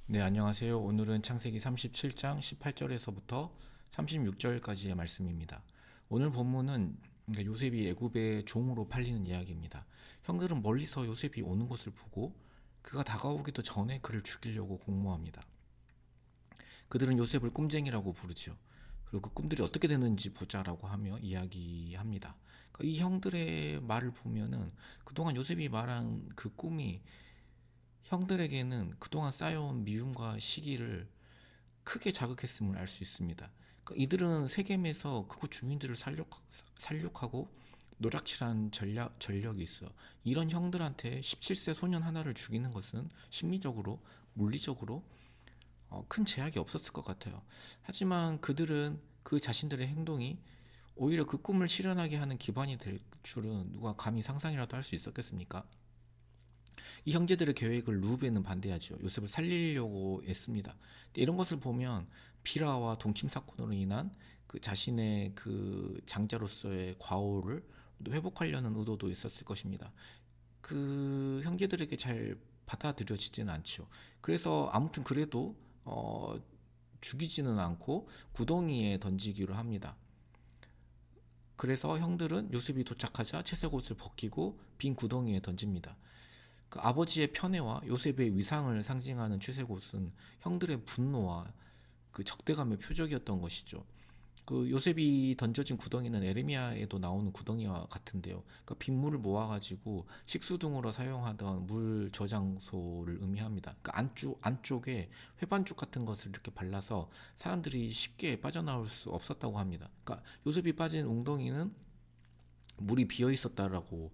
네, 안녕하세요. 오늘은 창세기 37장 18절에서부터 36절까지의 말씀입니다. 오늘 본문은 요셉이 애굽의 종으로 팔리는 이야기입니다. 형들은 멀리서 요셉이 오는 것을 보고 그가 다가오기도 전에 그를 죽이려고 공모합니다. 그들은 요셉을 꿈쟁이라고 부르죠. 그리고 그 꿈들이 어떻게 되는지 보자라고 하며 이야기합니다. 그러니까 이 형들의 말을 보면은 그동안 요셉이 말한 그 꿈이 형들에게는 그동안 쌓여온 미움과 시기를 크게 자극했음을 알 수 있습니다. 그러니까 이들은 세겜에서 그곳 주민들을 살육하고 노략질한 전력이 있어. 이런 형들한테 17세 소년 하나를 죽이는 것은 심리적으로, 물리적으로 큰 제약이 없었을 것 같아요. 하지만 그들은 그 자신들의 행동이 오히려 그 꿈을 실현하게 하는 기반이 될 줄은 누가 감히 상상이라도 할 수 있었겠습니까? 이 형제들의 계획을 루벤은 반대하죠. 요셉을 살리려고 애씁니다. 이런 것을 보면 비라와 동침 사건으로 인한 그 자신의 그 장자로서의 과오를 회복하려는 의도도 있었을 것입니다. 그 형제들에게 잘 받아들여지지는 않죠. 그래서 아무튼 그래도 죽이지는 않고 구덩이에 던지기로 합니다. 그래서 형들은 요셉이 도착하자 채색 옷을 벗기고 빈 구덩이에 던집니다. 그 아버지의 편애와 요셉의 위상을 상징하는 채색옷은 형들의 분노와 그 적대감의 표적이었던 것이죠. 그 요셉이 던져진 구덩이는 에레미야에도 나오는 구덩이와 같은데요. 그러니까 빗물을 모아가지고 식수 등으로 사용하던 물 저장소를 의미합니다. 그러니까 안쪽에 회반죽 같은 것을 이렇게 발라서 사람들이 쉽게 빠져나올 수 없었다고 합니다. 그러니까 요셉이 빠진 웅덩이는 물이 비어 있었다라고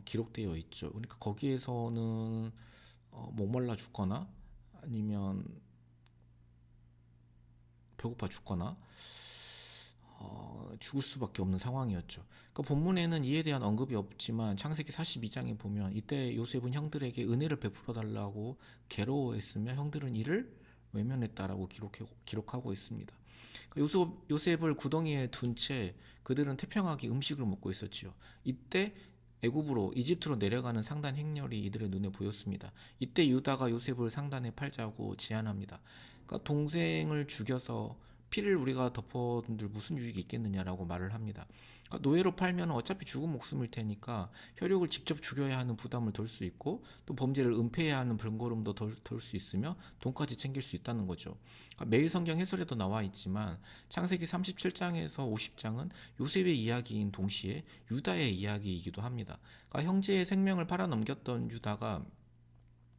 기록되어 있죠. 그러니까 거기에서는 목말라 죽거나 아니면 배고파 죽거나 죽을 수밖에 없는 상황이었죠. 그러니까 본문에는 이에 대한 언급이 없지만 창세기 42장에 보면 이때 요셉은 형들에게 은혜를 베풀어 달라고 괴로워했으며 형들은 이를 외면했다라고 기록하고 있습니다. 그러니까 요셉을 구덩이에 둔 채 그들은 태평하게 음식을 먹고 있었지요. 이때 애굽으로 이집트로 내려가는 상단 행렬이 이들의 눈에 보였습니다. 이때 유다가 요셉을 상단에 팔자고 제안합니다. 그러니까 동생을 죽여서 피를 우리가 덮어둔들 무슨 유익이 있겠느냐라고 말을 합니다. 그러니까 노예로 팔면 어차피 죽은 목숨일 테니까 혈육을 직접 죽여야 하는 부담을 덜 수 있고 또 범죄를 은폐해야 하는 번거로움도 덜 수 있으며 돈까지 챙길 수 있다는 거죠. 그러니까 매일 성경 해설에도 나와 있지만 창세기 37장에서 50장은 요셉의 이야기인 동시에 유다의 이야기이기도 합니다. 그러니까 형제의 생명을 팔아넘겼던 유다가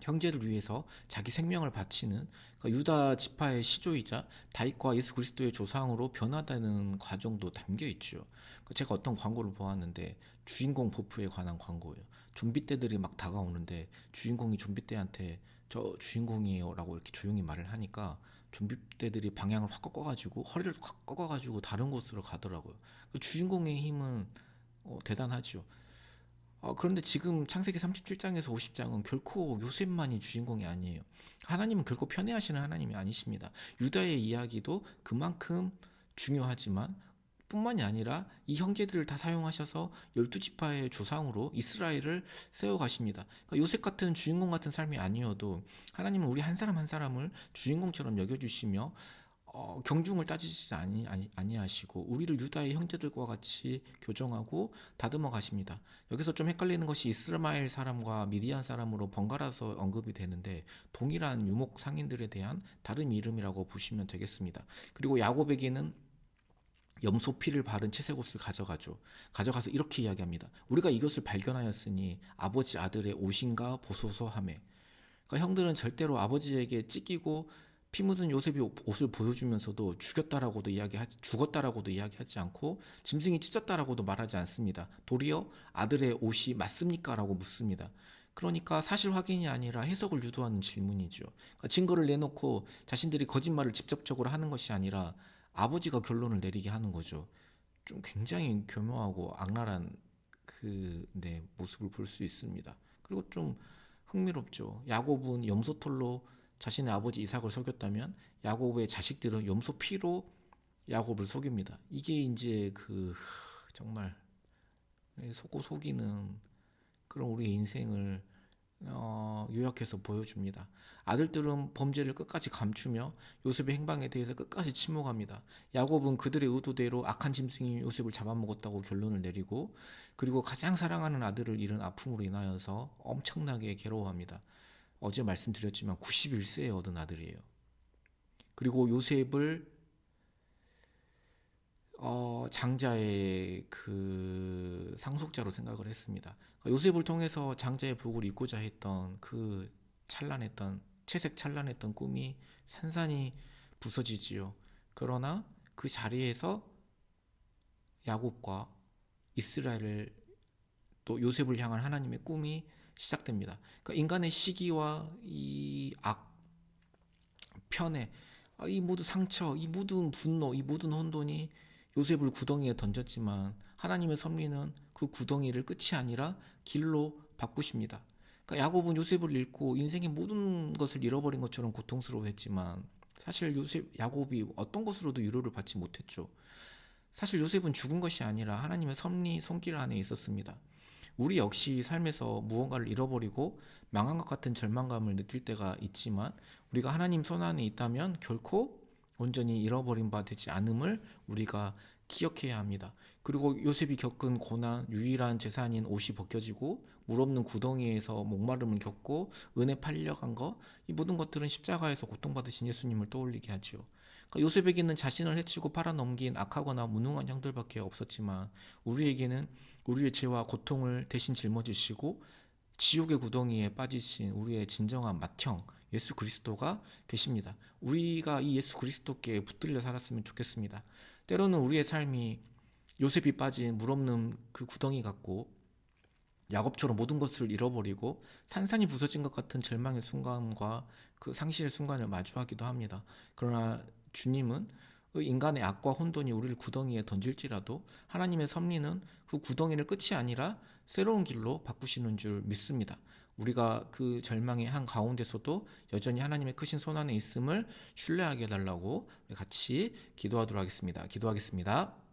형제를 위해서 자기 생명을 바치는 그러니까 유다 지파의 시조이자 다윗과 예수 그리스도의 조상으로 변화되는 과정도 담겨 있죠. 그러니까 제가 어떤 광고를 보았는데 주인공 보프에 관한 광고예요. 좀비 떼들이 막 다가오는데 주인공이 좀비 떼한테 저 주인공이에요라고 이렇게 조용히 말을 하니까 좀비 떼들이 방향을 확 꺾어가지고 허리를 확 꺾어가지고 다른 곳으로 가더라고요. 그 주인공의 힘은 대단하죠. 그런데 지금 창세기 37장에서 50장은 결코 요셉만이 주인공이 아니에요. 하나님은 결코 편애하시는 하나님이 아니십니다. 유다의 이야기도 그만큼 중요하지만 뿐만이 아니라 이 형제들을 다 사용하셔서 12지파의 조상으로 이스라엘을 세워가십니다. 그러니까 요셉 같은 주인공 같은 삶이 아니어도 하나님은 우리 한 사람 한 사람을 주인공처럼 여겨주시며 경중을 따지시지 아니하시고 우리를 유다의 형제들과 같이 교정하고 다듬어 가십니다. 여기서 좀 헷갈리는 것이 이스마엘 사람과 미디안 사람으로 번갈아서 언급이 되는데 동일한 유목 상인들에 대한 다른 이름이라고 보시면 되겠습니다. 그리고 야곱에게는 염소 피를 바른 채색 옷을 가져가죠. 가져가서 이렇게 이야기합니다. 우리가 이것을 발견하였으니 아버지 아들의 옷인가 보소서 하매. 그러니까 형들은 절대로 아버지에게 찢기고 피 묻은 요셉이 옷을 보여주면서도 죽었다라고도 이야기하지 않고 짐승이 찢었다라고도 말하지 않습니다. 도리어 아들의 옷이 맞습니까라고 묻습니다. 그러니까 사실 확인이 아니라 해석을 유도하는 질문이죠. 그러니까 증거를 내놓고 자신들이 거짓말을 직접적으로 하는 것이 아니라 아버지가 결론을 내리게 하는 거죠. 좀 굉장히 교묘하고 악랄한 모습을 볼 수 있습니다. 그리고 좀 흥미롭죠. 야곱은 염소털로 자신의 아버지 이삭을 속였다면 야곱의 자식들은 염소 피로 야곱을 속입니다. 이게 이제 정말 속고 속이는 그런 우리의 인생을 요약해서 보여줍니다. 아들들은 범죄를 끝까지 감추며 요셉의 행방에 대해서 끝까지 침묵합니다. 야곱은 그들의 의도대로 악한 짐승이 요셉을 잡아먹었다고 결론을 내리고, 그리고 가장 사랑하는 아들을 잃은 아픔으로 인하여서 엄청나게 괴로워합니다. 어제 말씀드렸지만 91세에 얻은 아들이에요. 그리고 요셉을 장자의 그 상속자로 생각을 했습니다. 그러니까 요셉을 통해서 장자의 복을 입고자 했던 그 찬란했던 채색 찬란했던 꿈이 산산이 부서지지요. 그러나 그 자리에서 야곱과 이스라엘을 또 요셉을 향한 하나님의 꿈이 시작됩니다. 그러니까 인간의 시기와 이 편애, 이 모든 상처, 이 모든 분노, 이 모든 혼돈이 요셉을 구덩이에 던졌지만 하나님의 섭리는 그 구덩이를 끝이 아니라 길로 바꾸십니다. 그러니까 야곱은 요셉을 잃고 인생의 모든 것을 잃어버린 것처럼 고통스러워했지만 사실 야곱이 어떤 것으로도 위로를 받지 못했죠. 사실 요셉은 죽은 것이 아니라 하나님의 섭리 손길 안에 있었습니다. 우리 역시 삶에서 무언가를 잃어버리고 망한 것 같은 절망감을 느낄 때가 있지만 우리가 하나님 손 안에 있다면 결코 온전히 잃어버린 바 되지 않음을 우리가 기억해야 합니다. 그리고 요셉이 겪은 고난, 유일한 재산인 옷이 벗겨지고 물 없는 구덩이에서 목마름을 겪고 은혜 팔려간 것, 이 모든 것들은 십자가에서 고통받으신 예수님을 떠올리게 하지요. 그러니까 요셉에게는 자신을 해치고 팔아넘긴 악하거나 무능한 형들밖에 없었지만 우리에게는 우리의 죄와 고통을 대신 짊어지시고 지옥의 구덩이에 빠지신 우리의 진정한 맏형 예수 그리스도가 계십니다. 우리가 이 예수 그리스도께 붙들려 살았으면 좋겠습니다. 때로는 우리의 삶이 요셉이 빠진 물 없는 그 구덩이 같고 야곱처럼 모든 것을 잃어버리고 산산이 부서진 것 같은 절망의 순간과 그 상실의 순간을 마주하기도 합니다. 그러나 주님은 인간의 악과 혼돈이 우리를 구덩이에 던질지라도 하나님의 섭리는 그 구덩이를 끝이 아니라 새로운 길로 바꾸시는 줄 믿습니다. 우리가 그 절망의 한 가운데서도 여전히 하나님의 크신 손 안에 있음을 신뢰하게 해달라고 같이 기도하도록 하겠습니다. 기도하겠습니다.